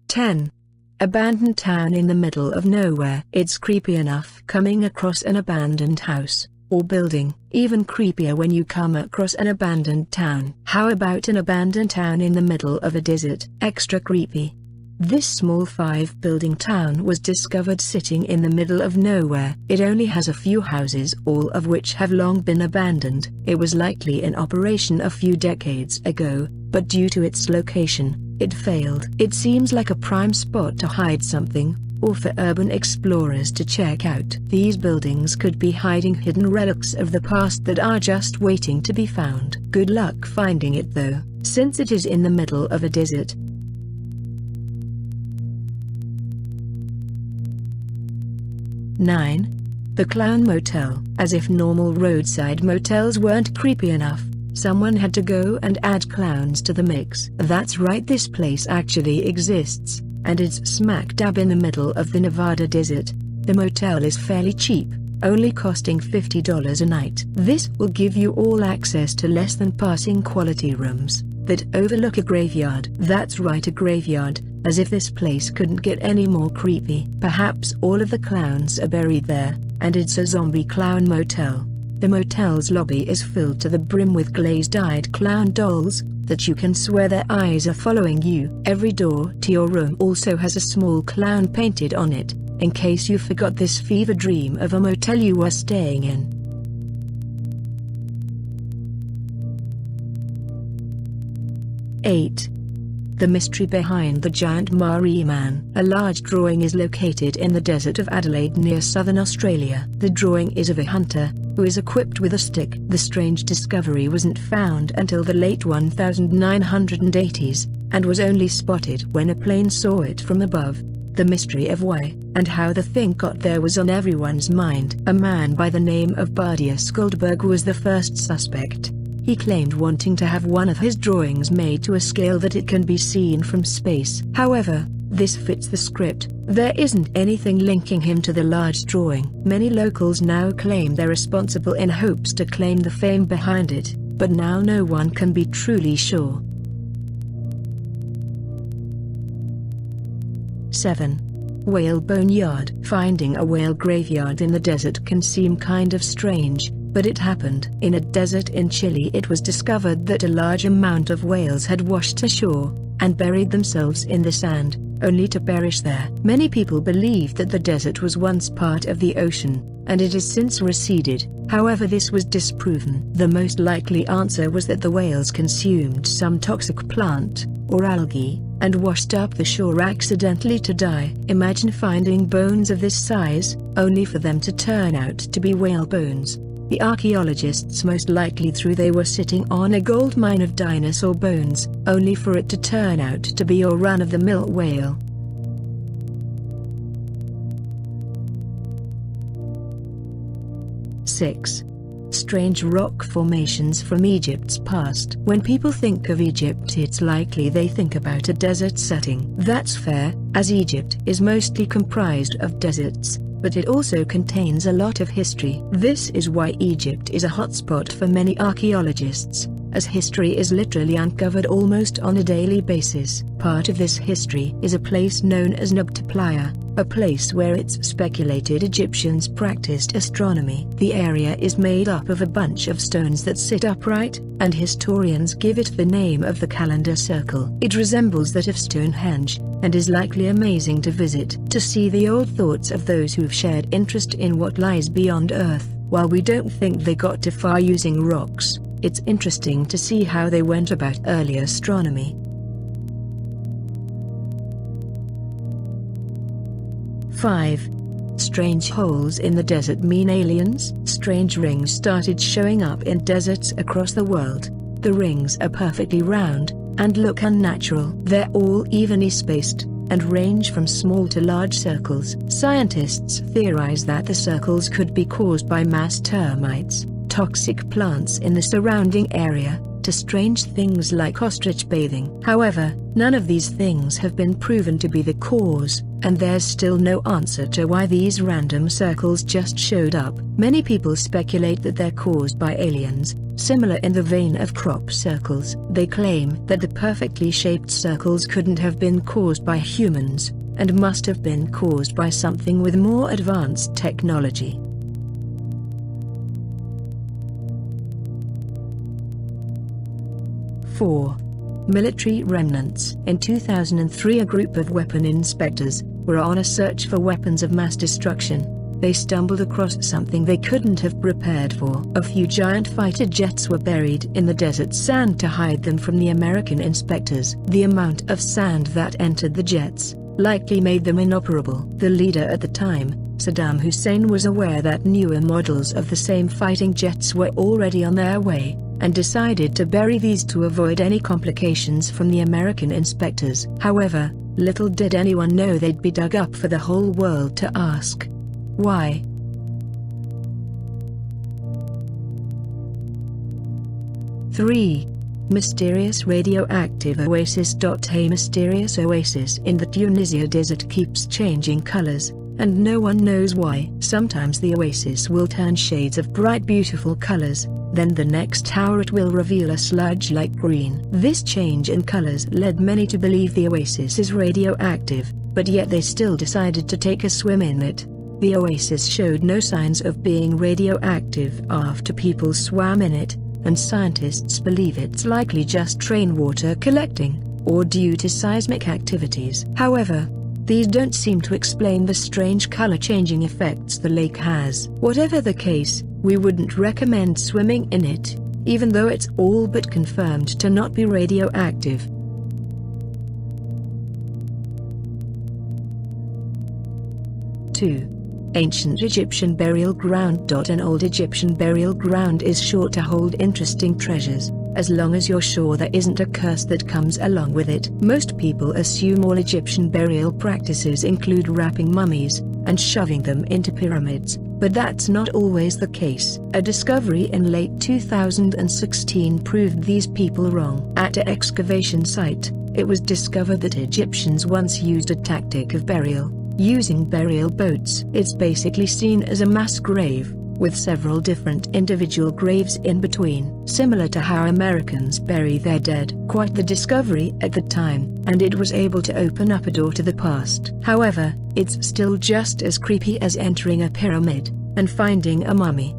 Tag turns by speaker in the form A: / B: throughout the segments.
A: 10. Abandoned town in the middle of nowhere. It's creepy enough coming across an abandoned house or building, even creepier when you come across an abandoned town. How about an abandoned town in the middle of a desert? Extra creepy. This small 5-building town was discovered sitting in the middle of nowhere. It only has a few houses, all of which have long been abandoned. It was likely in operation a few decades ago, but due to its location, it failed. It seems like a prime spot to hide something, or for urban explorers to check out. These buildings could be hiding hidden relics of the past that are just waiting to be found. Good luck finding it though, since it is in the middle of a desert. 9. The Clown Motel. As if normal roadside motels weren't creepy enough, someone had to go and add clowns to the mix. That's right, this place actually exists, and it's smack dab in the middle of the Nevada desert. The motel is fairly cheap, only costing $50 a night. This will give you all access to less than passing quality rooms that overlook a graveyard. That's right, a graveyard, as if this place couldn't get any more creepy. Perhaps all of the clowns are buried there, and it's a zombie clown motel. The motel's lobby is filled to the brim with glazed-eyed clown dolls that you can swear their eyes are following you. Every door to your room also has a small clown painted on it, in case you forgot this fever dream of a motel you were staying in. 8. The mystery behind the giant Maori man. A large drawing is located in the desert of Adelaide near southern Australia. The drawing is of a hunter who is equipped with a stick. The strange discovery wasn't found until the late 1980s, and was only spotted when a plane saw it from above. The mystery of why and how the thing got there was on everyone's mind. A man by the name of Bardius Goldberg was the first suspect. He claimed wanting to have one of his drawings made to a scale that it can be seen from space. However, this fits the script. There isn't anything linking him to the large drawing. Many locals now claim they're responsible in hopes to claim the fame behind it, but now no one can be truly sure. 7. Whale Bone Yard. Finding a whale graveyard in the desert can seem kind of strange, but it happened. In a desert in Chile, it was discovered that a large amount of whales had washed ashore and buried themselves in the sand, only to perish there. Many people believe that the desert was once part of the ocean, and it has since receded. However, this was disproven. The most likely answer was that the whales consumed some toxic plant or algae and washed up the shore accidentally to die. Imagine finding bones of this size, only for them to turn out to be whale bones. The archaeologists most likely thought they were sitting on a gold mine of dinosaur bones, only for it to turn out to be a run-of-the-mill whale. 6. Strange rock formations from Egypt's past. When people think of Egypt, it's likely they think about a desert setting. That's fair, as Egypt is mostly comprised of deserts, but it also contains a lot of history. This is why Egypt is a hotspot for many archaeologists, as history is literally uncovered almost on a daily basis. Part of this history is a place known as Nubta Playa, a place where it's speculated Egyptians practiced astronomy. The area is made up of a bunch of stones that sit upright, and historians give it the name of the calendar circle. It resembles that of Stonehenge, and is likely amazing to visit, to see the old thoughts of those who've shared interest in what lies beyond Earth. While we don't think they got too far using rocks, it's interesting to see how they went about early astronomy. 5. Strange holes in the desert mean aliens. Strange rings started showing up in deserts across the world. The rings are perfectly round and look unnatural. They're all evenly spaced and range from small to large circles. Scientists theorize that the circles could be caused by mass termites, toxic plants in the surrounding area, to strange things like ostrich bathing. However, none of these things have been proven to be the cause, and there's still no answer to why these random circles just showed up. Many people speculate that they're caused by aliens, similar in the vein of crop circles. They claim that the perfectly shaped circles couldn't have been caused by humans, and must have been caused by something with more advanced technology. Military remnants. In 2003, a group of weapon inspectors were on a search for weapons of mass destruction. They stumbled across something they couldn't have prepared for. A few giant fighter jets were buried in the desert sand to hide them from the American inspectors. The amount of sand that entered the jets likely made them inoperable. The leader at the time, Saddam Hussein, was aware that newer models of the same fighting jets were already on their way, and decided to bury these to avoid any complications from the American inspectors. However, little did anyone know they'd be dug up for the whole world to ask. Why? Mysterious radioactive oasis. A mysterious oasis in the Tunisia desert keeps changing colors, and no one knows why. Sometimes the oasis will turn shades of bright beautiful colors, then the next hour it will reveal a sludge-like green. This change in colors led many to believe the oasis is radioactive, but yet they still decided to take a swim in it. The oasis showed no signs of being radioactive after people swam in it, and scientists believe it's likely just rainwater collecting, or due to seismic activities. However, these don't seem to explain the strange color-changing effects the lake has. Whatever the case, we wouldn't recommend swimming in it, even though it's all but confirmed to not be radioactive. Ancient Egyptian burial ground. An old Egyptian burial ground is sure to hold interesting treasures, as long as you're sure there isn't a curse that comes along with it. Most people assume all Egyptian burial practices include wrapping mummies and shoving them into pyramids, but that's not always the case. A discovery in late 2016 proved these people wrong. At an excavation site, it was discovered that Egyptians once used a tactic of burial, using burial boats. It's basically seen as a mass grave, with several different individual graves in between, similar to how Americans bury their dead. Quite the discovery at the time, and it was able to open up a door to the past. However, it's still just as creepy as entering a pyramid and finding a mummy.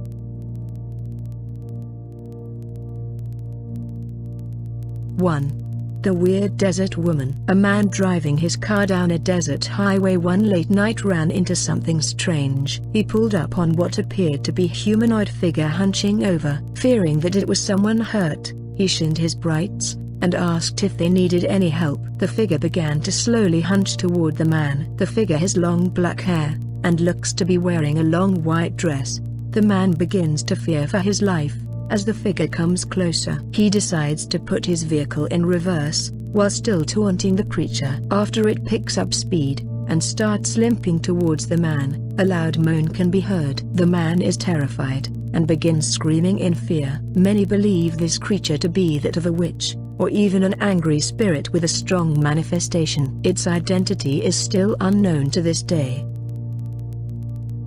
A: The Weird Desert Woman. A man driving his car down a desert highway one late night ran into something strange. He pulled up on what appeared to be a humanoid figure hunching over. Fearing that it was someone hurt, he shined his brights and asked if they needed any help. The figure began to slowly hunch toward the man. The figure has long black hair and looks to be wearing a long white dress. The man begins to fear for his life. As the figure comes closer, he decides to put his vehicle in reverse, while still taunting the creature. After it picks up speed and starts limping towards the man, a loud moan can be heard. The man is terrified and begins screaming in fear. Many believe this creature to be that of a witch, or even an angry spirit with a strong manifestation. Its identity is still unknown to this day.